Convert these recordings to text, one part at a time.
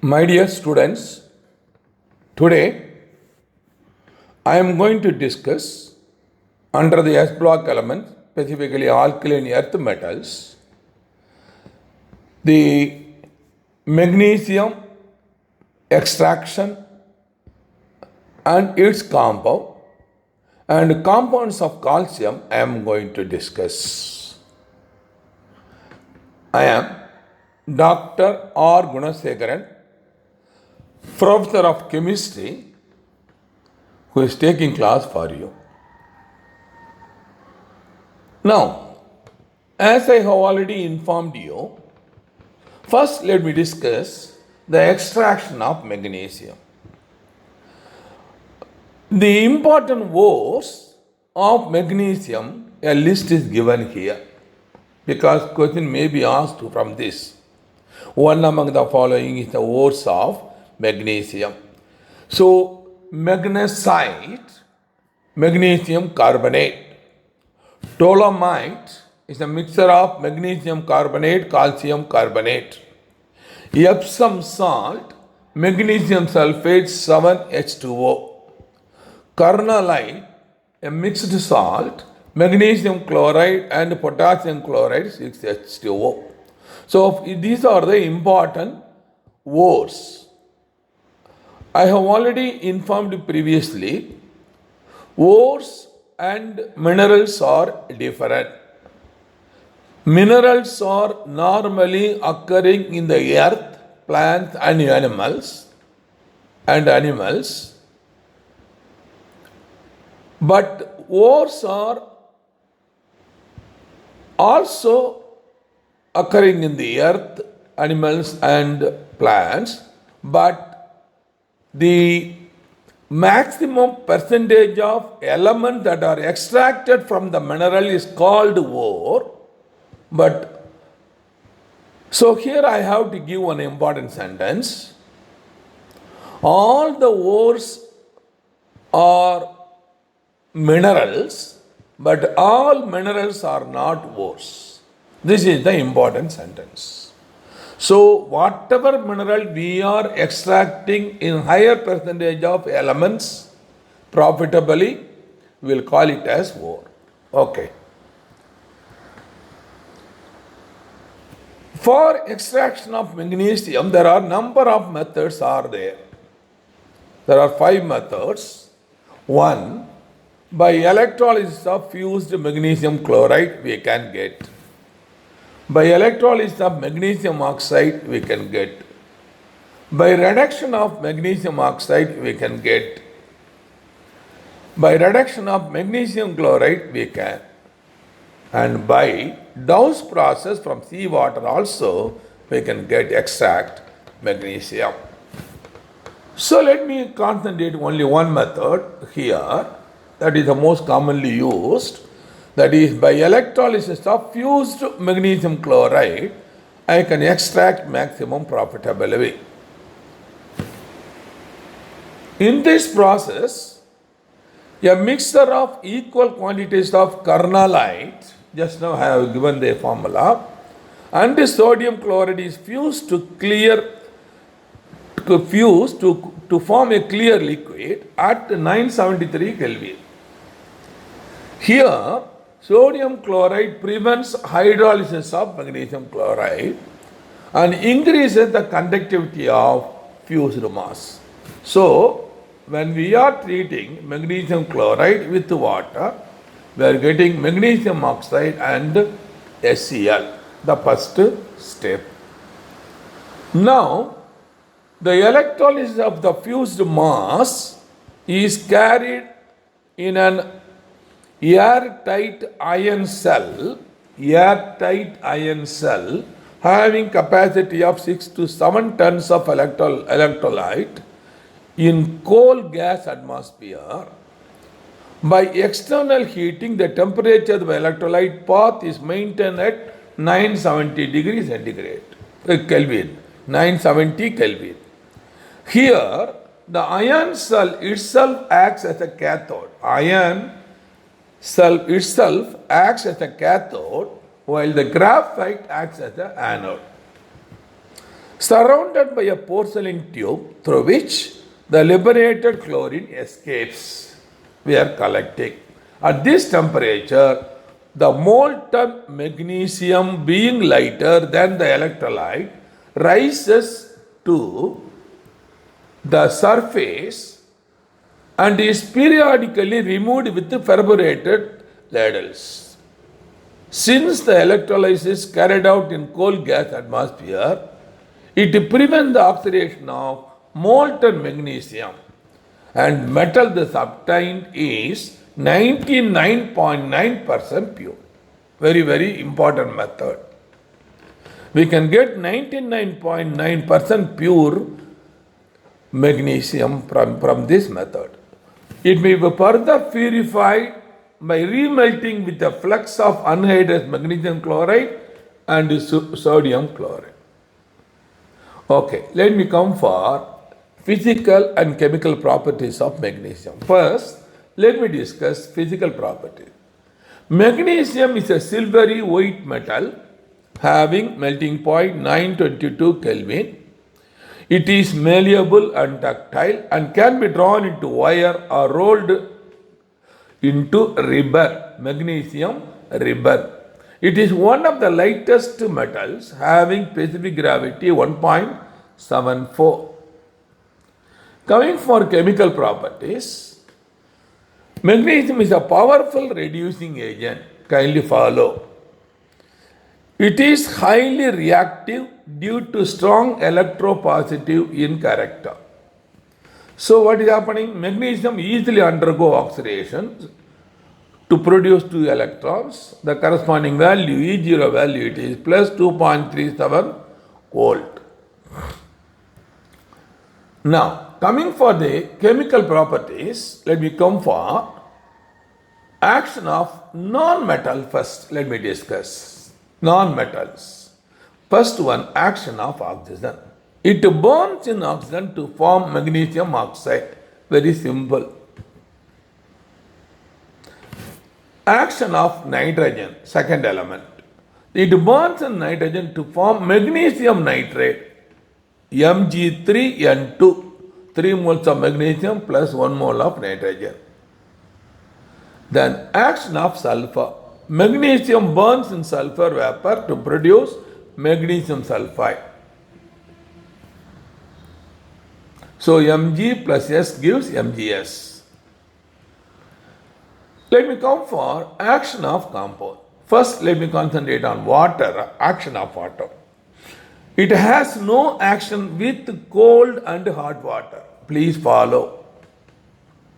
My dear students, today I am going to discuss under the S block elements, specifically alkaline earth metals, the magnesium extraction and its compound and compounds of calcium I am going to discuss. I am Dr. R. Gunasekharan, Professor of Chemistry, who is taking class for you. Now, as I have already informed you, first let me discuss the extraction of magnesium. The important ores of magnesium, a list is given here because question may be asked from this. One among the following is the ores of magnesium. So, magnesite, magnesium carbonate. Dolomite is a mixture of magnesium carbonate, calcium carbonate. Epsom salt, magnesium sulfate 7H2O. Carnallite, a mixed salt, magnesium chloride and potassium chloride 6H2O. So these are the important ores. I have already informed previously, ores and minerals are different. Minerals are normally occurring in the earth, plants and animals. But ores are also occurring in the earth, animals and plants, but the maximum percentage of elements that are extracted from the mineral is called ore. But so here I have to give one important sentence. All the ores are minerals, but all minerals are not ores. This is the important sentence. So, whatever mineral we are extracting in higher percentage of elements profitably, we will call it as ore. Okay. For extraction of magnesium, there are number of methods are there. There are 5 methods. 1, by electrolysis of fused magnesium chloride, we can get. By electrolysis of magnesium oxide, we can get. By reduction of magnesium oxide, we can get. By reduction of magnesium chloride, we can. And by Dow's process from seawater also, we can get extract magnesium. So let me concentrate only one method here, that is the most commonly used. That is, by electrolysis of fused magnesium chloride, I can extract maximum profitably. In this process, a mixture of equal quantities of carnallite, just now I have given the formula, and the sodium chloride is fused to form a clear liquid at 973 Kelvin. Here, sodium chloride prevents hydrolysis of magnesium chloride and increases the conductivity of fused mass. So, when we are treating magnesium chloride with water, we are getting magnesium oxide and HCl, the first step. Now, the electrolysis of the fused mass is carried in an airtight iron cell having capacity of 6 to 7 tons of electrolyte in coal gas atmosphere. By external heating, the temperature of the electrolyte path is maintained at 970 degrees centigrade, Kelvin, 970 Kelvin. Here, the iron cell itself acts as a cathode. Iron cell itself acts as a cathode while the graphite acts as an anode. surrounded by a porcelain tube through which the liberated chlorine escapes. We are collecting. At this temperature, the molten magnesium, being lighter than the electrolyte, rises to the surface and is periodically removed with perforated ladles. Since the electrolysis is carried out in coal gas atmosphere, it prevents the oxidation of molten magnesium, and metal thus obtained is 99.9% pure. Very, very important method. We can get 99.9% pure magnesium from this method. It may be further purified by remelting with a flux of anhydrous magnesium chloride and sodium chloride. Okay, let me come for physical and chemical properties of magnesium. First, let me discuss physical properties. Magnesium is a silvery white metal having melting point 922 Kelvin. It is malleable and ductile and can be drawn into wire or rolled into ribbon, magnesium ribbon. It is one of the lightest metals having specific gravity 1.74. Coming for chemical properties, magnesium is a powerful reducing agent. Kindly follow. It is highly reactive due to strong electropositive in character. So what is happening? Magnesium easily undergo oxidation to produce 2 electrons. The corresponding value, E0 value, it is plus 2.37 volt. Now, coming for the chemical properties, let me come for action of non-metal first. Let me discuss non-metals. First one, action of oxygen. It burns in oxygen to form magnesium oxide. Very simple. Action of nitrogen, second element. It burns in nitrogen to form magnesium nitrate, Mg3N2. 3 moles of magnesium plus 1 mole of nitrogen. Then action of sulfur. Magnesium burns in sulfur vapor to produce magnesium sulfide. So Mg plus S gives MgS. Let me come for action of compound. First, let me concentrate on water, action of water. It has no action with cold and hot water. Please follow.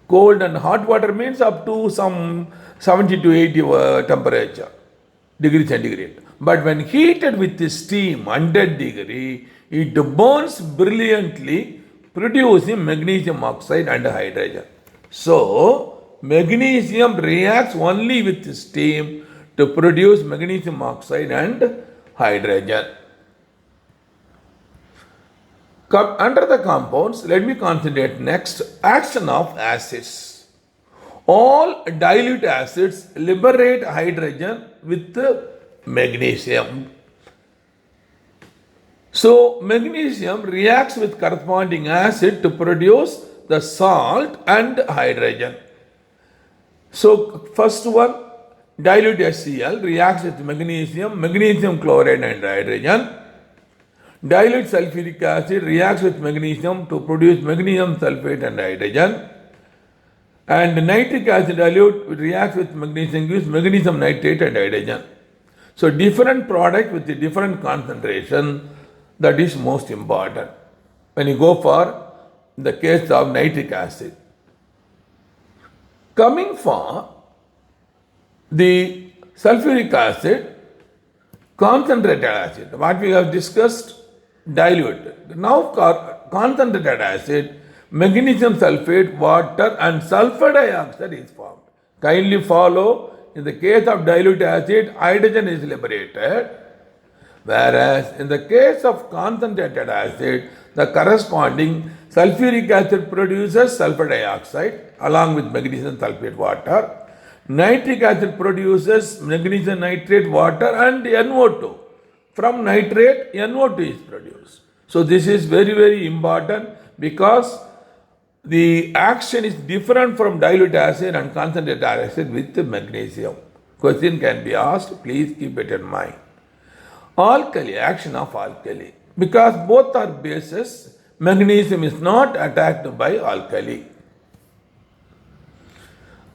Cold and hot water means up to some 70 to 80 temperature, degree centigrade. But when heated with steam 100 degree, it burns brilliantly, producing magnesium oxide and hydrogen. So, magnesium reacts only with steam to produce magnesium oxide and hydrogen. Under the compounds, let me concentrate next, action of acids. All dilute acids liberate hydrogen with magnesium. So, magnesium reacts with corresponding acid to produce the salt and hydrogen. So, first one, dilute HCl reacts with magnesium, magnesium chloride and hydrogen. Dilute sulfuric acid reacts with magnesium to produce magnesium sulfate and hydrogen. And nitric acid dilute reacts with magnesium, gives magnesium nitrate and hydrogen. So different product with the different concentration, that is most important when you go for the case of nitric acid. Coming for the sulfuric acid, concentrated acid, what we have discussed, dilute. Now concentrated acid, magnesium sulfate, water and sulfur dioxide is formed. Kindly follow, in the case of dilute acid, hydrogen is liberated, whereas in the case of concentrated acid, the corresponding sulfuric acid produces sulfur dioxide along with magnesium sulfate water. Nitric acid produces magnesium nitrate water and NO2. From nitrate, NO2 is produced. So this is very, very important because the action is different from dilute acid and concentrated acid with the magnesium. Question can be asked, please keep it in mind. Alkali, action of alkali. Because both are bases, magnesium is not attacked by alkali.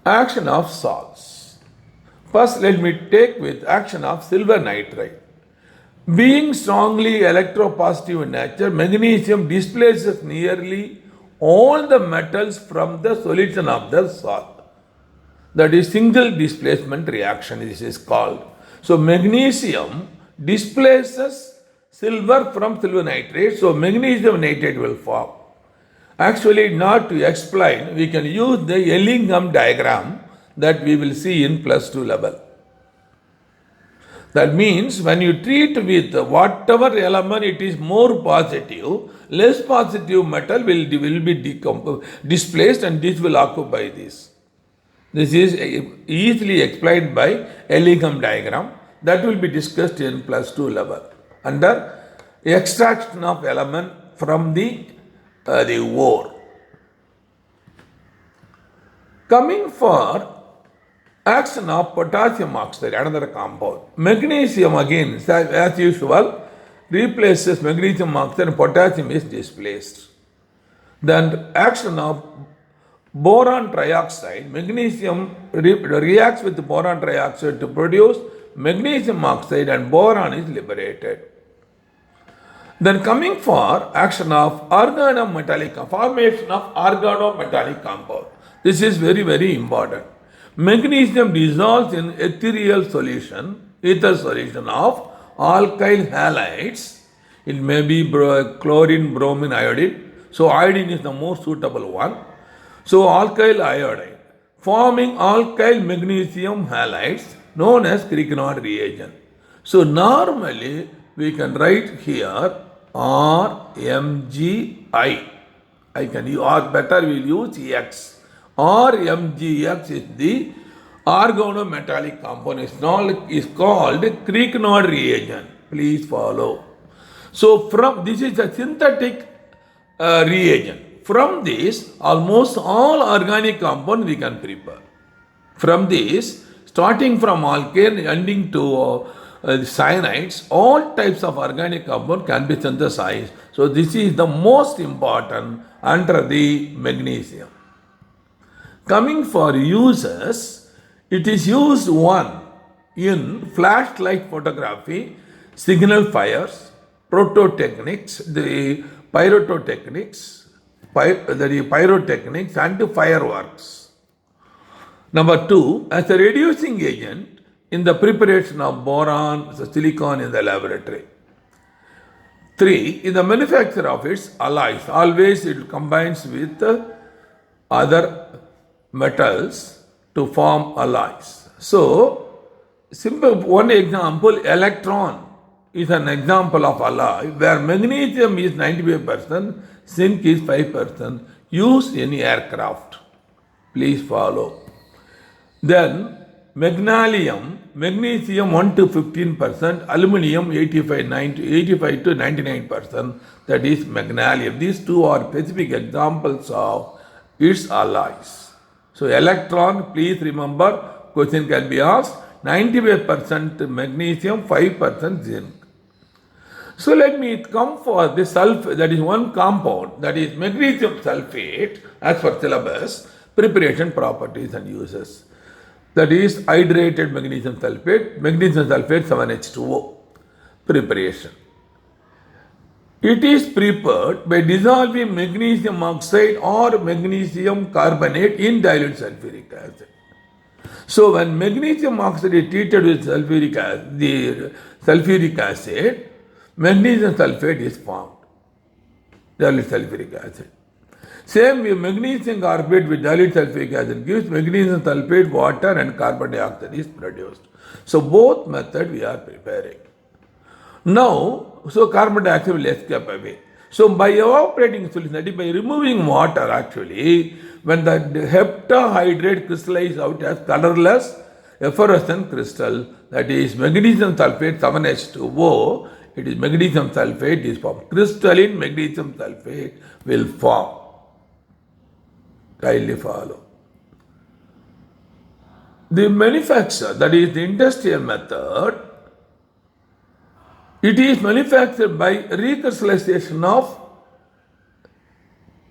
Action of salts. First, let me take with action of silver nitride. Being strongly electropositive in nature, magnesium displaces nearly all the metals from the solution of the salt. That is single displacement reaction, this is called. So magnesium displaces silver from silver nitrate, so magnesium nitrate will form. Actually, not to explain, we can use the Ellingham diagram that we will see in +2 level. That means when you treat with whatever element it is more positive, less positive metal will be displaced and this will occupy this. This is easily explained by Ellingham diagram that will be discussed in +2 level under extraction of element from the ore. Coming for action of potassium oxide, another compound. Magnesium again, as usual, replaces magnesium oxide and potassium is displaced. Then action of boron trioxide, magnesium reacts with boron trioxide to produce magnesium oxide and boron is liberated. Then coming for action of organometallic, formation of organometallic compound. This is very, very important. Magnesium dissolves in ethereal solution, ether solution of alkyl halides. It may be chlorine, bromine, iodine. So iodine is the most suitable one. So alkyl iodide, forming alkyl magnesium halides known as Grignard reagent. So normally we can write here RMgI. I can use, or better we'll use X. RMgX is the organometallic compound. It's called Grignard reagent. Please follow. So from this is a synthetic reagent. From this, almost all organic compounds we can prepare. From this, starting from alkane ending to cyanides, all types of organic compound can be synthesized. So this is the most important under the magnesium. Coming for uses, it is used one in flashlight photography, signal fires, prototechnics, the pyrotechnics, and fireworks. Number 2, as a reducing agent in the preparation of boron, silicon in the laboratory. 3, in the manufacture of its alloys, always it combines with other metals to form alloys. So, simple one example, electron is an example of alloy where magnesium is 95%, zinc is 5%, used in aircraft. Please follow. Then, magnesium 1 to 15%, aluminum 85 to 99%, that is magnesium. These two are specific examples of its alloys. So electron, please remember, question can be asked, 95% magnesium, 5% zinc. So let me come for the sulfate, that is one compound, that is magnesium sulfate, as per syllabus, preparation properties and uses. That is hydrated magnesium sulfate 7H2O, preparation. It is prepared by dissolving magnesium oxide or magnesium carbonate in dilute sulfuric acid. So when magnesium oxide is treated with sulfuric acid, magnesium sulfate is formed, dilute sulfuric acid. Same way, magnesium carbonate with dilute sulfuric acid gives magnesium sulfate, water and carbon dioxide is produced. So both methods we are preparing. Now, so carbon dioxide will escape away. So by evaporating solution, that is by removing water actually, when the heptahydrate crystallizes out as colorless effervescent crystal, that is magnesium sulfate 7H2O, it is magnesium sulfate is formed. Crystalline magnesium sulfate will form. Kindly follow. The manufacture, that is the industrial method, it is manufactured by recrystallization of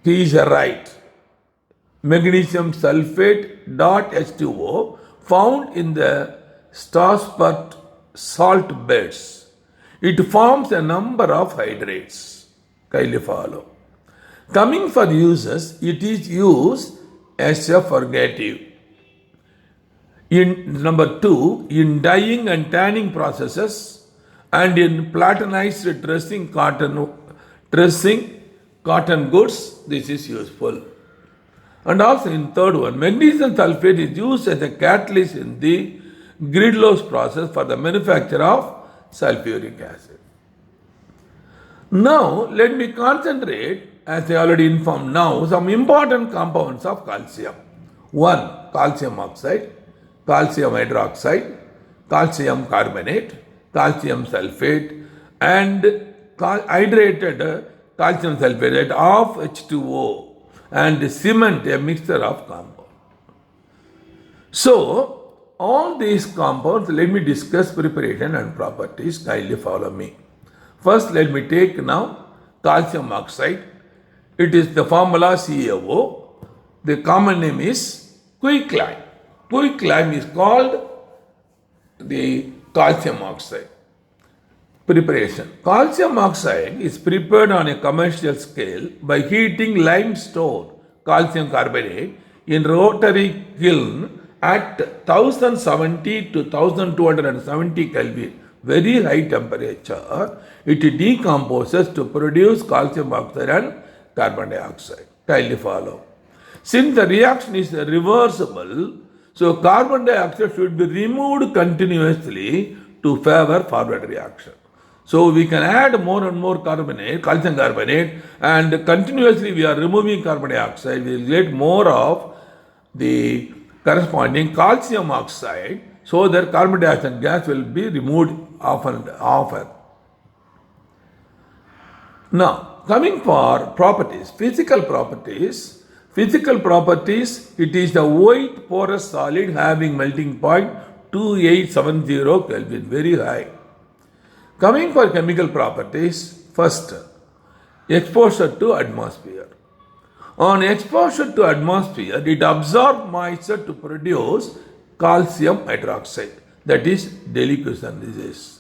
kieserite, magnesium sulfate dot H2O found in the Stassfurt salt beds. It forms a number of hydrates. Kindly follow. Coming for uses, it is used as a purgative. In number 2, in dyeing and tanning processes and in platinized dressing cotton goods, this is useful. And also in third one, magnesium sulfate is used as a catalyst in the Gridlow's process for the manufacture of sulfuric acid. Now, let me concentrate, as I already informed now, some important compounds of calcium. 1. Calcium oxide, calcium hydroxide, calcium carbonate, calcium sulfate, and hydrated calcium sulfate of H2O, and cement, a mixture of compounds. So, all these compounds, let me discuss preparation and properties. Kindly follow me. First, let me take now calcium oxide. It is the formula CaO. The common name is quicklime. Quicklime is called the calcium oxide. Preparation. Calcium oxide is prepared on a commercial scale by heating limestone calcium carbonate in rotary kiln at 1070 to 1270 Kelvin, very high temperature. It decomposes to produce calcium oxide and carbon dioxide. Kindly follow. Since the reaction is reversible, so carbon dioxide should be removed continuously to favor forward reaction. So we can add more and more carbonate, calcium carbonate, and continuously we are removing carbon dioxide. We will get more of the corresponding calcium oxide, so that carbon dioxide gas will be removed often. Now, coming for properties, physical properties, it is the white porous solid having melting point 2870 Kelvin, very high. Coming for chemical properties, first, exposure to atmosphere. On exposure to atmosphere, it absorbs moisture to produce calcium hydroxide, that is deliquescent disease.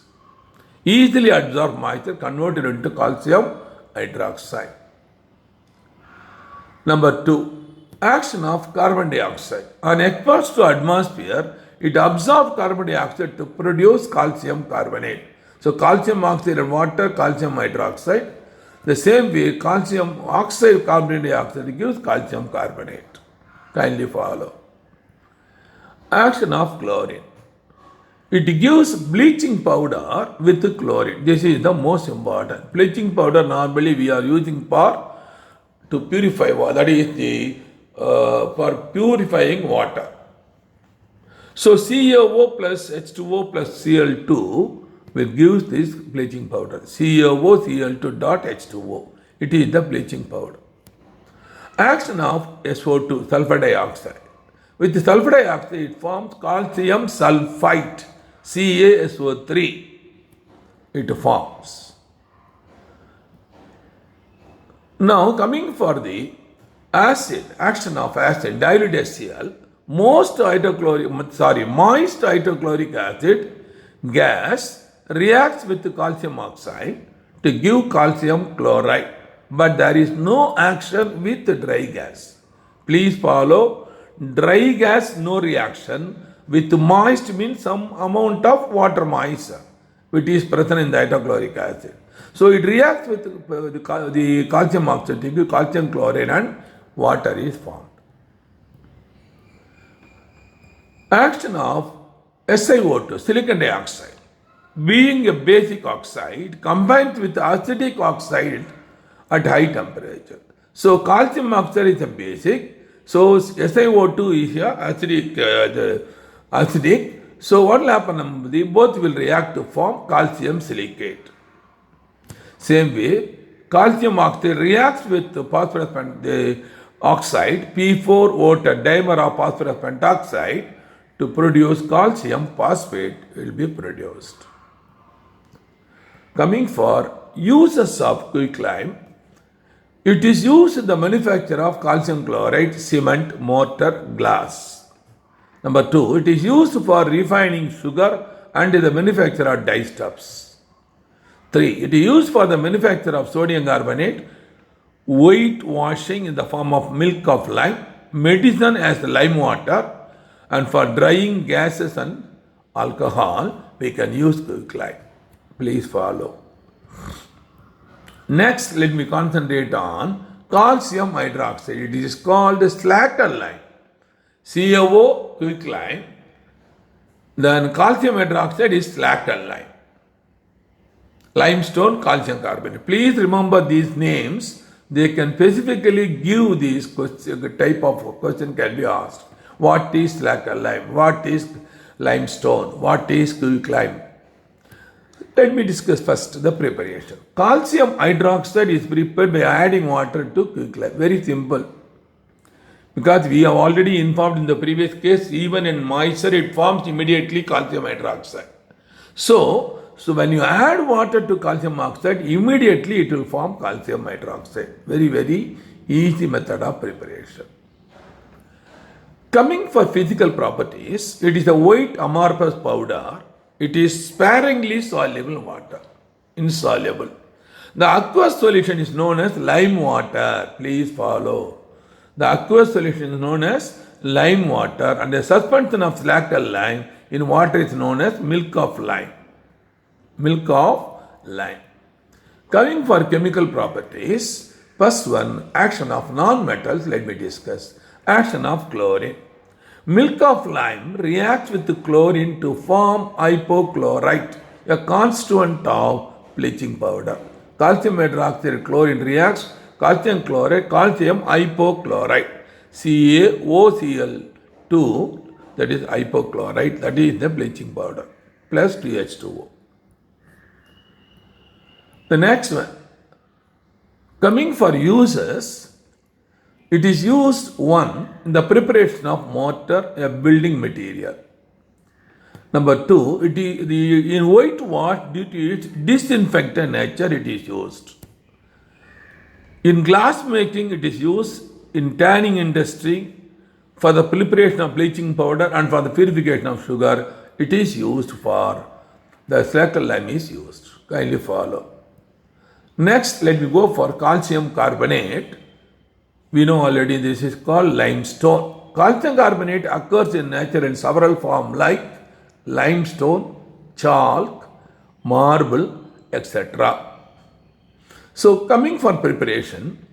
Easily absorbed moisture converted into calcium hydroxide. Number 2, action of carbon dioxide. On exposure to atmosphere, it absorbs carbon dioxide to produce calcium carbonate. So calcium oxide and water, calcium hydroxide. The same way, calcium oxide, carbon dioxide gives calcium carbonate. Kindly follow. Action of chlorine. It gives bleaching powder with chlorine. This is the most important. Bleaching powder normally we are using to purify water. That is for purifying water. So CaO plus H2O plus Cl2 will give this bleaching powder. CaO Cl2 dot H2O. It is the bleaching powder. Action of SO2, sulfur dioxide. With the sulfur dioxide, it forms calcium sulfite, CaSO3. It forms. Now, coming for the acid, action of acid, dilute HCl, moist hydrochloric acid gas reacts with the calcium oxide to give calcium chloride, but there is no action with the dry gas. Please follow. Dry gas, no reaction. With moist means some amount of water moisture which is present in the hydrochloric acid. So it reacts with the calcium oxide to give calcium chloride and water is formed. Action of SiO2, silicon dioxide. Being a basic oxide, combines with acidic oxide at high temperature. So calcium oxide is a basic. So SiO2 is acidic. So what will happen? Both will react to form calcium silicate. Same way, calcium oxide reacts with the phosphorus oxide, P4O dimer of phosphorus pentoxide, to produce calcium phosphate will be produced. Coming for uses of quicklime, it is used in the manufacture of calcium chloride, cement, mortar, glass. Number 2, it is used for refining sugar and the manufacture of dyestuffs. 3, it is used for the manufacture of sodium carbonate, whitewashing in the form of milk of lime, medicine as lime water, and for drying gases and alcohol, we can use quicklime. Please follow. Next, let me concentrate on calcium hydroxide. It is called slacker lime. CaO, quicklime. Then calcium hydroxide is slacker lime. Limestone, calcium carbonate. Please remember these names. They can specifically give these type of question can be asked. What is slacker lime? What is limestone? What is quicklime? Let me discuss first the preparation. Calcium hydroxide is prepared by adding water to quicklime. Very simple. Because we have already informed in the previous case, even in moisture, it forms immediately calcium hydroxide. So when you add water to calcium oxide, immediately it will form calcium hydroxide. Very, very easy method of preparation. Coming for physical properties, it is a white amorphous powder. It is sparingly soluble in water, insoluble. The aqueous solution is known as lime water. Please follow. The aqueous solution is known as lime water, and the suspension of slacker lime in water is known as milk of lime. Milk of lime. Coming for chemical properties, first one, action of non-metals, let me discuss. Action of chlorine. Milk of lime reacts with the chlorine to form hypochlorite, a constituent of bleaching powder. Calcium hydroxide chlorine reacts calcium chloride, calcium hypochlorite, CaOCl2, that is hypochlorite, that is the bleaching powder, plus 2H2O. The next one, coming for uses, it is used, 1, in the preparation of mortar, a building material. Number 2, it is in whitewash, due to its disinfectant nature, it is used. In glass making, it is used. In tanning industry, for the preparation of bleaching powder and for the purification of sugar, it is used for the slacker lime is used. Kindly follow. Next, let me go for calcium carbonate. We know already this is called limestone. Calcium carbonate occurs in nature in several forms like limestone, chalk, marble, etc. So coming for preparation,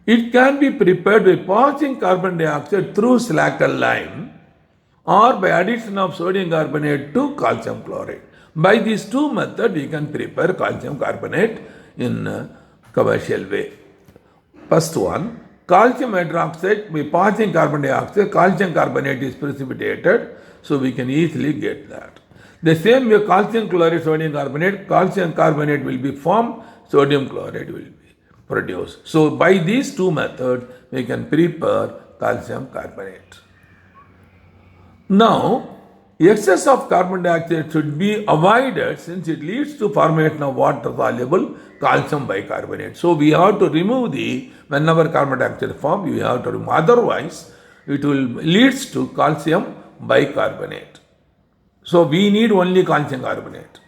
it can be prepared by passing carbon dioxide through slacker lime or by addition of sodium carbonate to calcium chloride. By these two methods, we can prepare calcium carbonate in a commercial way. First one, calcium hydroxide, by passing carbon dioxide, calcium carbonate is precipitated, so we can easily get that. The same way, calcium chloride, sodium carbonate will be formed, sodium chloride will be produced. So by these two methods, we can prepare calcium carbonate. Now, excess of carbon dioxide should be avoided since it leads to formation of water-soluble calcium bicarbonate. So we have to remove whenever carbon dioxide forms, we have to remove. Otherwise, it will leads to calcium bicarbonate. So we need only calcium carbonate.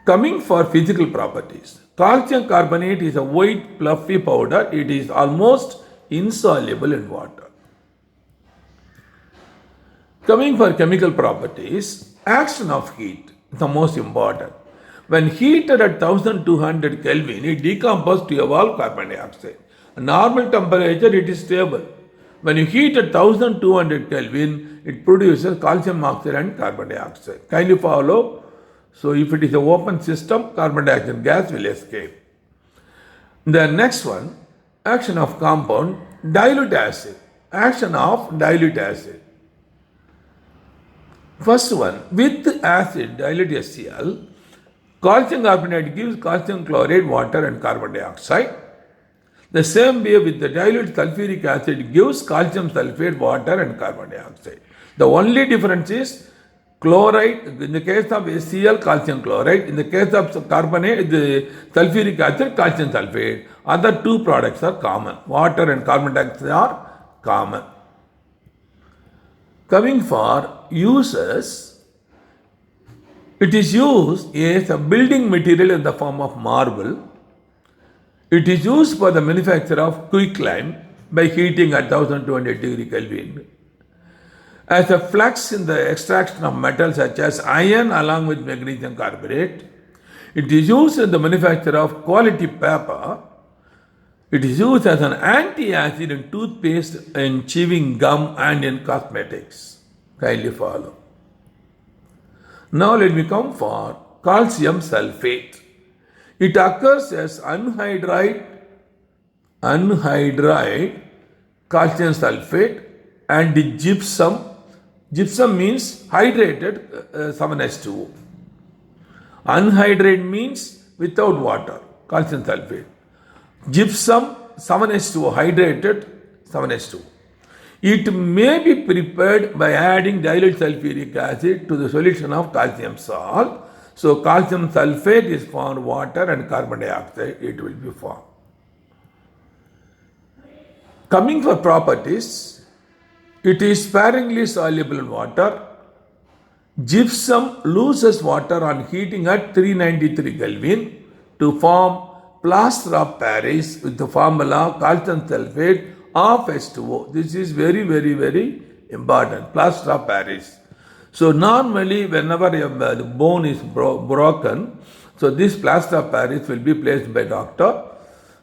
Coming for physical properties, calcium carbonate is a white fluffy powder. It is almost insoluble in water. Coming for chemical properties, action of heat is the most important. When heated at 1200 Kelvin, it decomposes to evolve carbon dioxide. At normal temperature, it is stable. When you heat at 1200 Kelvin, it produces calcium oxide and carbon dioxide. Kindly follow. So if it is an open system, carbon dioxide gas will escape. The next one, action of compound, dilute acid. Action of dilute acid. First one, with acid, dilute HCl, Calcium carbonate gives calcium chloride, water and carbon dioxide. The same way with the dilute sulfuric acid gives calcium sulfate, water and carbon dioxide. The only difference is chloride, in the case of HCl, calcium chloride, in the case of carbonate, the sulfuric acid, calcium sulfate. Other two products are common. Water and carbon dioxide are common. Coming for uses, it is used as a building material in the form of marble. It is used for the manufacture of quicklime by heating at 1200 degree Kelvin. As a flux in the extraction of metals such as iron along with magnesium carbonate. It is used in the manufacture of quality paper. It is used as an anti-acid in toothpaste, in chewing gum and in cosmetics. Kindly follow. Now let me come for calcium sulfate. It occurs as anhydride calcium sulfate and gypsum. Gypsum means hydrated 7H2O. Anhydrate means without water, calcium sulfate. Gypsum 7H2O, hydrated 7H2O. It may be prepared by adding dilute sulfuric acid to the solution of calcium salt. So calcium sulfate is formed water and carbon dioxide, it will be formed. Coming for properties, it is sparingly soluble in water. Gypsum loses water on heating at 393 Kelvin to form plaster of Paris with the formula calcium sulfate of H2O. This is very, very, very important. Plaster of Paris. So normally whenever the bone is broken, so this plaster of Paris will be placed by doctor.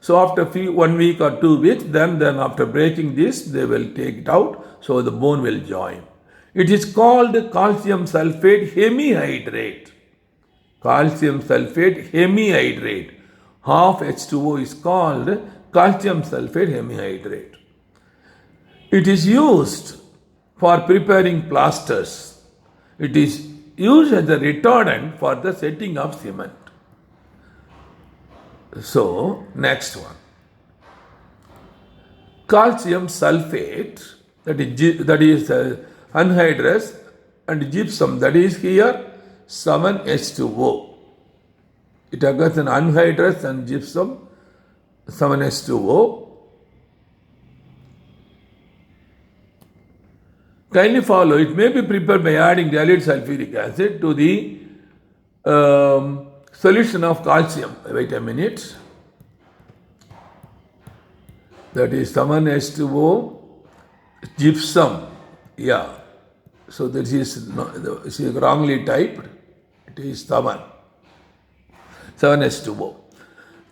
So after 1 week or 2 weeks, then after breaking this, they will take it out, so the bone will join. It is called calcium sulfate hemihydrate. Calcium sulfate hemihydrate. Half H2O is called calcium sulfate hemihydrate. It is used for preparing plasters. It is used as a retardant for the setting of cement. So, next one. Calcium sulfate, that is anhydrous, and gypsum, that is here 7H2O. It occurs in anhydrous and gypsum 7H2O. Kindly follow. It may be prepared by adding dilute sulfuric acid to the solution of calcium. Wait a minute. That is 7H2O, gypsum. Yeah. So this is wrongly typed. It is 7H2O.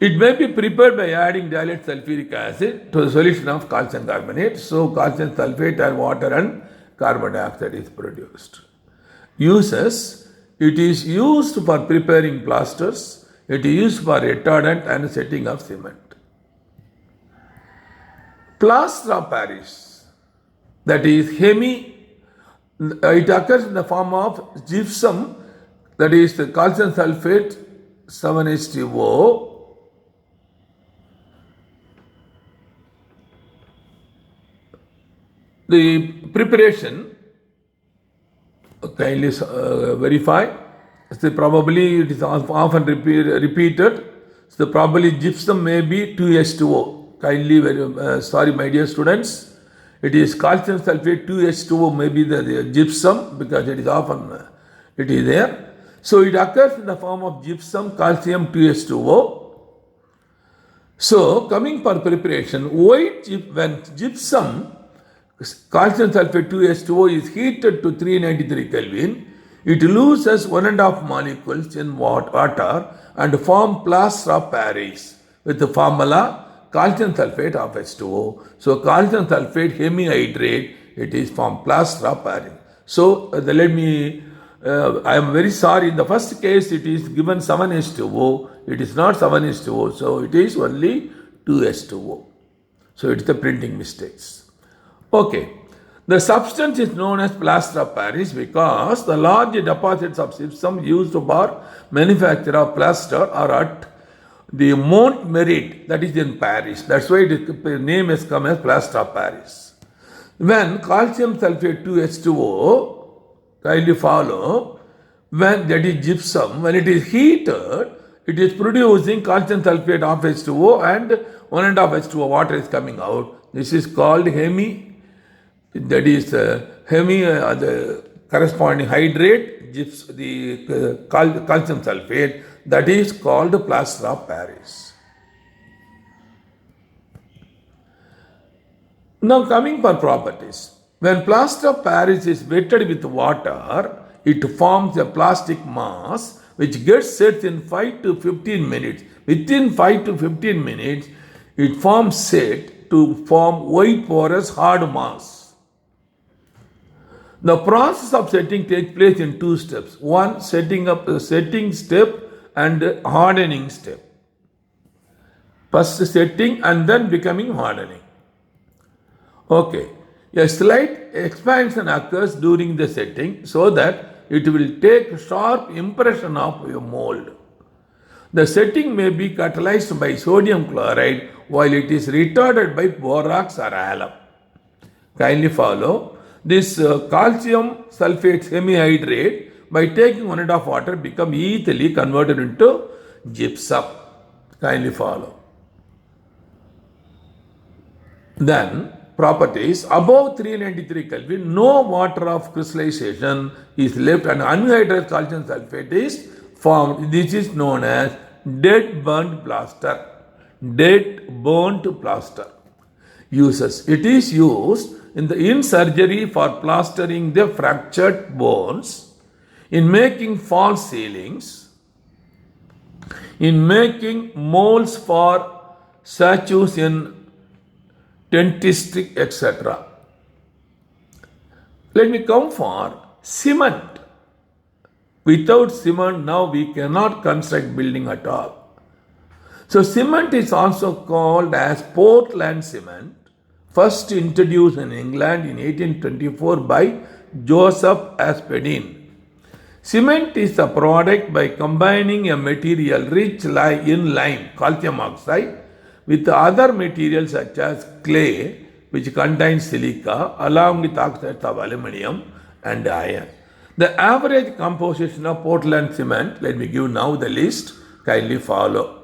It may be prepared by adding dilute sulfuric acid to the solution of calcium carbonate. So calcium sulfate and water and carbon dioxide is produced. Uses: it is used for preparing plasters. It is used for retardant and setting of cement. Plaster of Paris, that is it occurs in the form of gypsum, that is the calcium sulfate 7H2O. The preparation, kindly verify. So probably it is often repeated. So probably gypsum may be 2H2O. Kindly, sorry my dear students. It is calcium sulfate 2H2O may be the gypsum, because it is often it is there. So it occurs in the form of gypsum, calcium 2H2O. So coming for preparation, when gypsum calcium sulfate 2H2O is heated to 393 Kelvin, it loses 1.5 molecules in water and form plaster of Paris with the formula calcium sulfate of H2O. So calcium sulfate hemihydrate, it is from plaster of Paris. So let me, I am very sorry, in the first case it is given 7H2O, it is not 7H2O, so it is only 2H2O. So it is the printing mistakes. Okay. The substance is known as plaster of Paris because the large deposits of gypsum used for manufacture of plaster are at the Montmérite, that is in Paris. That's why the name has come as plaster of Paris. When calcium sulfate 2H2O, kindly follow, when that is gypsum, when it is heated, it is producing calcium sulfate of H2O and 1.5 H2O water is coming out. This is called that is the corresponding hydrate, the calcium sulfate, that is called plaster of Paris. Now coming for properties. When plaster of Paris is wetted with water, it forms a plastic mass which gets set in 5 to 15 minutes. Within 5 to 15 minutes, it forms set to form white porous hard mass. The process of setting takes place in two steps. One, setting step and hardening step. First setting and then becoming hardening. Okay. A slight expansion occurs during the setting so that it will take sharp impression of a mold. The setting may be catalyzed by sodium chloride while it is retarded by borax or alum. Kindly follow. This calcium sulfate semihydrate, by taking 1.5 water, become easily converted into gypsum. Kindly follow. Then properties: above 393 Kelvin, no water of crystallization is left and anhydrous calcium sulfate is formed. This is known as dead burnt plaster. Dead burnt plaster. Uses: it is used in surgery for plastering the fractured bones, in making false ceilings, in making molds for statues in dentistry, etc. Let me come for cement. Without cement, now we cannot construct building at all. So cement is also called as Portland cement, first introduced in England in 1824 by Joseph Aspdin. Cement is a product by combining a material rich in lime, calcium oxide, with other materials such as clay, which contains silica, along with oxides of aluminium and iron. The average composition of Portland cement, let me give now the list, kindly follow.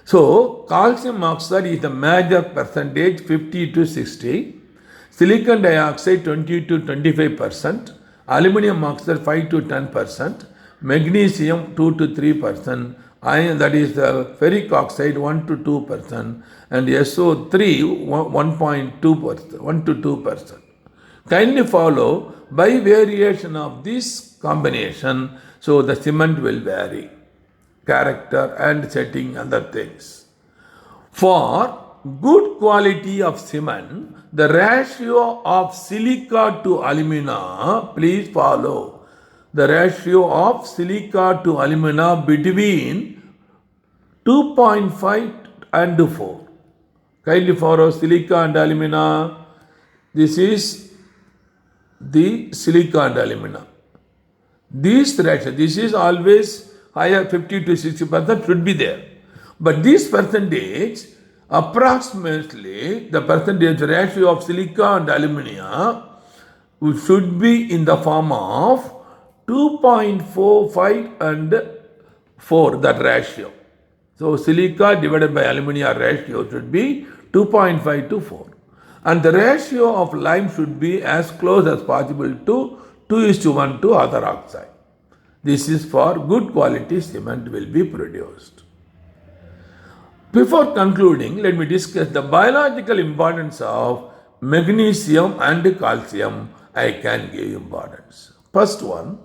So, calcium oxide is the major percentage, 50 to 60, silicon dioxide 20 to 25%, aluminum oxide 5 to 10%, magnesium 2 to 3%, iron, that is the ferric oxide 1 to 2%, and SO3 1.2%, 1 to 2%. Kindly follow by variation of this combination, so the cement will vary, character and setting, other things. For good quality of cement, the ratio of silica to alumina, please follow, the ratio of silica to alumina between 2.5 and 4. Kindly follow silica and alumina. This is the silica and alumina. This ratio, this is always higher, 50 to 60% should be there. But this percentage, approximately the percentage ratio of silica and alumina should be in the form of 2.45 and 4, that ratio. So silica divided by alumina ratio should be 2.5 to 4. And the ratio of lime should be as close as possible to 2:1 to other oxide. This is for good quality cement will be produced. Before concluding, let me discuss the biological importance of magnesium and calcium. I can give importance. First one,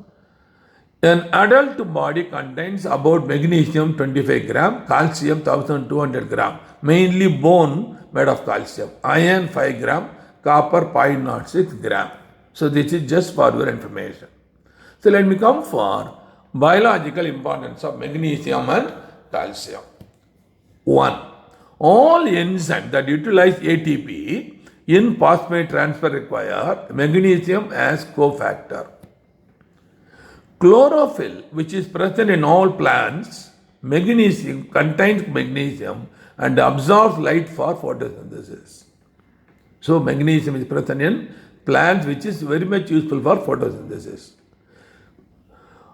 an adult body contains about magnesium 25 gram, calcium 1200 gram, mainly bone made of calcium, iron 5 gram, copper 0.06 gram. So this is just for your information. So let me come for biological importance of magnesium and calcium. 1. All enzymes that utilize ATP in phosphate transfer require magnesium as cofactor. Chlorophyll, which is present in all plants, magnesium contains magnesium and absorbs light for photosynthesis. So magnesium is present in plants, which is very much useful for photosynthesis.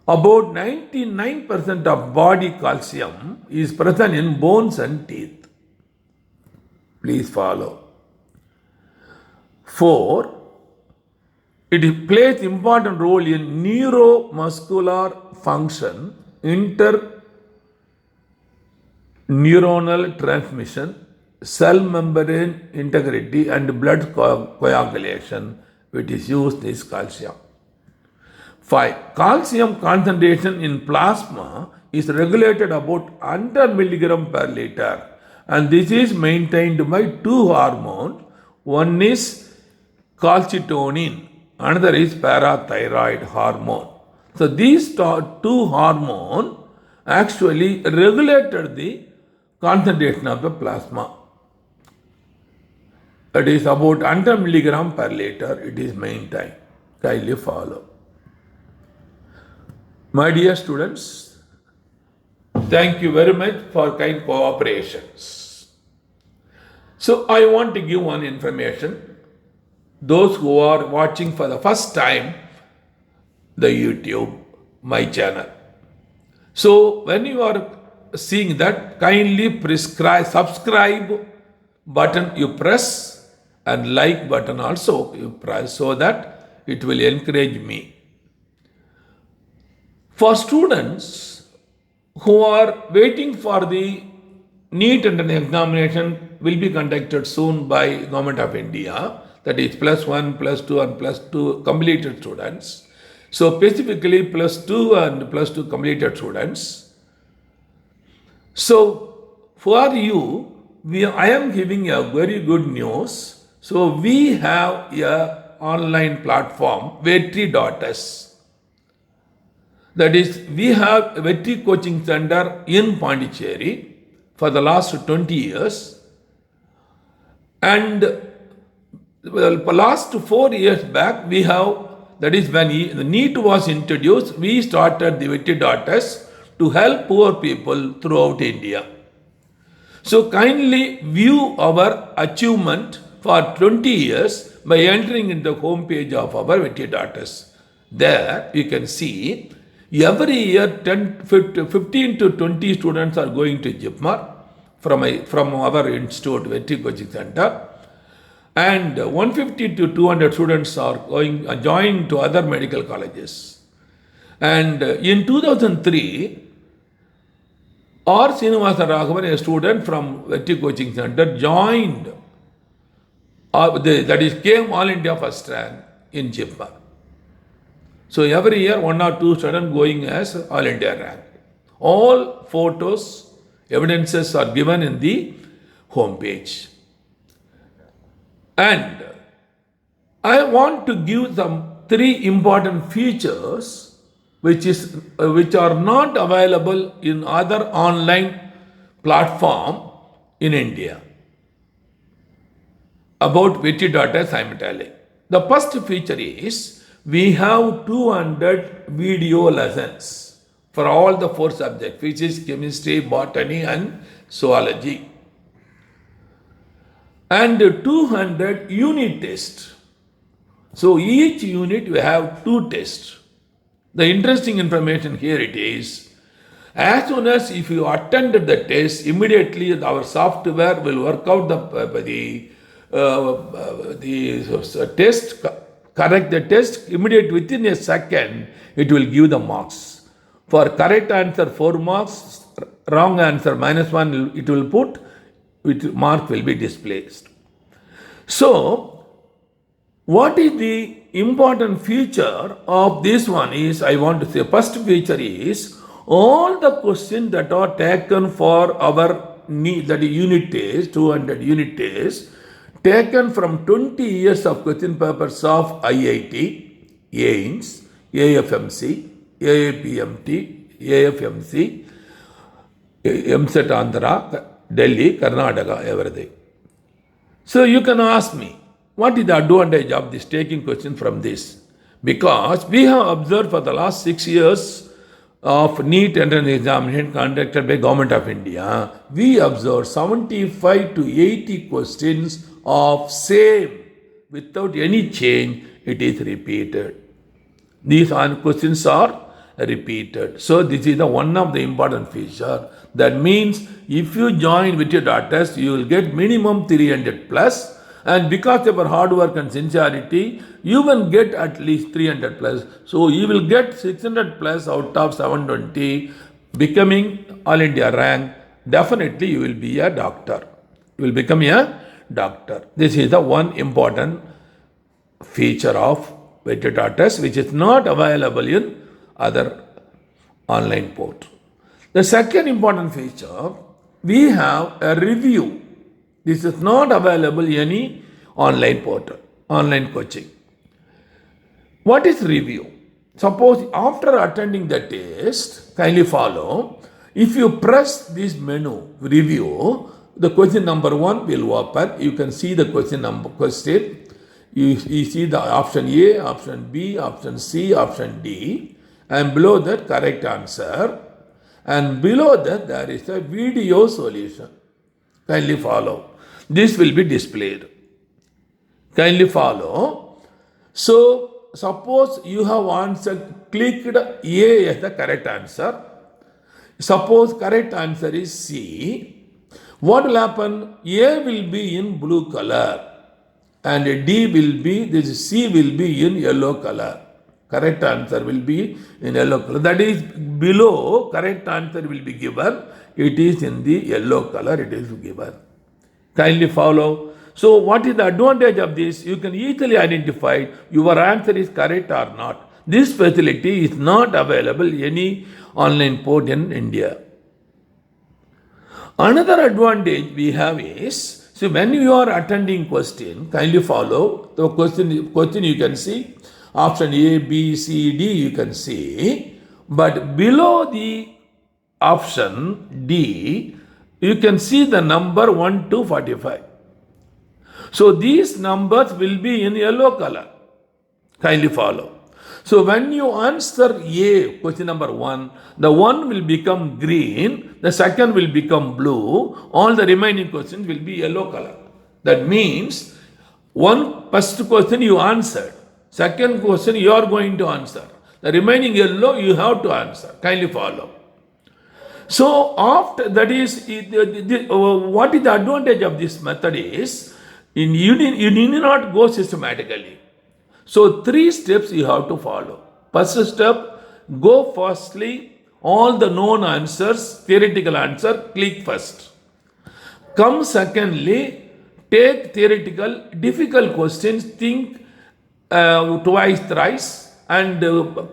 About 99% of body calcium is present in bones and teeth. Please follow. 4. It plays important role in neuromuscular function, interneuronal transmission, cell membrane integrity, and blood coagulation, which is used is calcium. 5. Calcium concentration in plasma is regulated about 100 milligram per liter, and this is maintained by two hormones. One is calcitonin, another is parathyroid hormone. So these two hormones actually regulated the concentration of the plasma. It is about 100 milligram per liter, it is maintained. Kindly follow. My dear students, thank you very much for kind cooperations. So I want to give one information. Those who are watching for the first time the YouTube, my channel. So when you are seeing that, kindly subscribe button you press and like button also you press, so that it will encourage me. For students who are waiting for the NEET and an examination will be conducted soon by Government of India, that is +1, +2 and +2 completed students. So specifically +2 and +2 completed students. So for you, I am giving a very good news. So we have a online platform, Vetri.s. That is, we have a Vetri coaching center in Pondicherry for the last 20 years. And well, last 4 years back, we have, that is when the NEET was introduced, we started the Vetri.s to help poor people throughout India. So kindly view our achievement for 20 years by entering in the home page of our Vetri.s. There you can see every year 15 to 20 students are going to JIPMER from our institute, Vetri Coaching Center. And 150 to 200 students are joining to other medical colleges. And in 2003, R. Srinivasa Raghavan, a student from Vetri Coaching Center, joined, came All India first rank in JIPMER. So every year 1 or 2 students going as All India rank. All photos, evidences are given in the home page. And I want to give some 3 important features which are not available in other online platform in India about Vetri.s I am telling. The first feature is we have 200 video lessons for all the 4 subjects, physics, chemistry, botany and zoology. And 200 unit tests. So each unit we have 2 tests. The interesting information here it is, as soon as if you attended the test, immediately our software will work out the test, correct the test, immediately within a second, it will give the marks. For correct answer 4 marks, wrong answer -1 it will put, mark will be displaced. So, what is the important feature of this one is, I want to say, first feature is, all the questions that are taken for our that unit test, 200 unit test, taken from 20 years of question papers of IIT, AIMS, AFMC, AAPMT, AFMC, MSET Andhra, Delhi, Karnataka, everything. So you can ask me, what is the advantage of this taking question from this? Because we have observed for the last 6 years of NEET entrance examination conducted by Government of India, we observed 75 to 80 questions of same without any change. It is repeated. These questions are repeated. So this is the one of the important feature. That means if you join with your daughters, you will get minimum 300 plus, and because of your hard work and sincerity, you will get at least 300 plus. So you will get 600 plus out of 720, becoming All India rank. Definitely you will be a doctor. You will become a doctor. This is the one important feature of Vegeta test, which is not available in other online portal. The second important feature, we have a review. This is not available in any online portal, online coaching. What is review? Suppose after attending the test, kindly follow. If you press this menu, review, the question number 1 will open. You can see the question. You see the option A, option B, option C, option D, and below that correct answer, and below that there is a video solution. Kindly follow. This will be displayed. Kindly follow. So suppose you have answered, clicked A as the correct answer. Suppose correct answer is C. What will happen? A will be in blue color, and D will be, this C will be in yellow color. Correct answer will be in yellow color. That is below, correct answer will be given. It is in the yellow color, it is given. Kindly follow. So what is the advantage of this? You can easily identify your answer is correct or not. This facility is not available in any online port in India. Another advantage we have is, so when you are attending question, kindly follow. The question you can see, option A, B, C, D you can see, but below the option D, you can see the number 1 to 45. So these numbers will be in yellow color. Kindly follow. So when you answer A, question number 1, the 1 will become green, the second will become blue, all the remaining questions will be yellow color. That means first question you answered, second question you are going to answer. The remaining yellow you have to answer. Kindly follow. So after that is, what is the advantage of this method is, you need not go systematically. So 3 steps you have to follow. First step, go firstly, all the known answers, theoretical answer, click first. Come secondly, take theoretical, difficult questions, think twice, thrice, and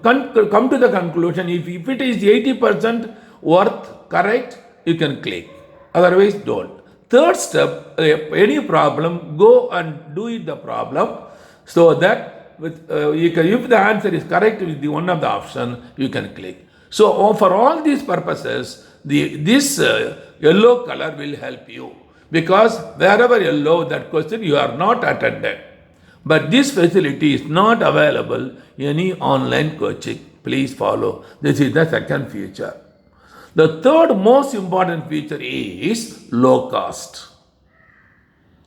come to the conclusion. If it is 80% worth correct, you can click. Otherwise, don't. Third step, any problem, go and do it the problem, so that if the answer is correct with the one of the option, you can click. So for all these purposes, this yellow color will help you, because wherever yellow, that question you are not attended. But this facility is not available in any online coaching. Please follow. This is the second feature. The third most important feature is low cost.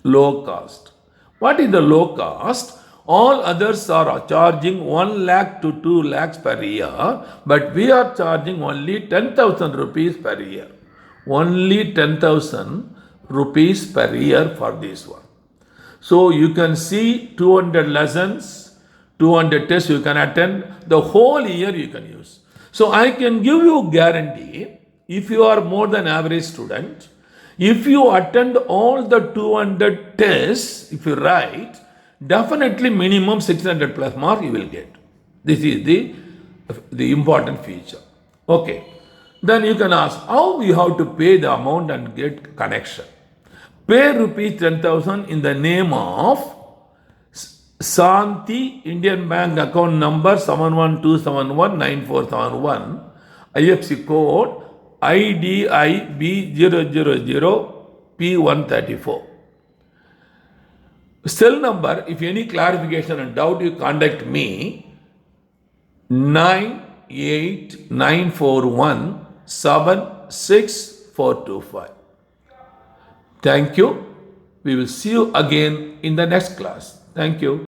Low cost. What is the low cost? All others are charging 1 lakh to 2 lakhs per year, but we are charging only 10,000 rupees per year. Only 10,000 rupees per year for this one. So you can see 200 lessons, 200 tests you can attend, the whole year you can use. So I can give you guarantee, if you are more than average student, if you attend all the 200 tests, if you write, definitely minimum 600 plus mark you will get. This is the important feature. Okay. Then you can ask, how you have to pay the amount and get connection. Pay rupees 10,000 in the name of Santi, Indian Bank account number 712719471, IFSC code IDIB000P134. Cell number, if any clarification and doubt, you contact me 98941 Thank you. We will see you again in the next class. Thank you.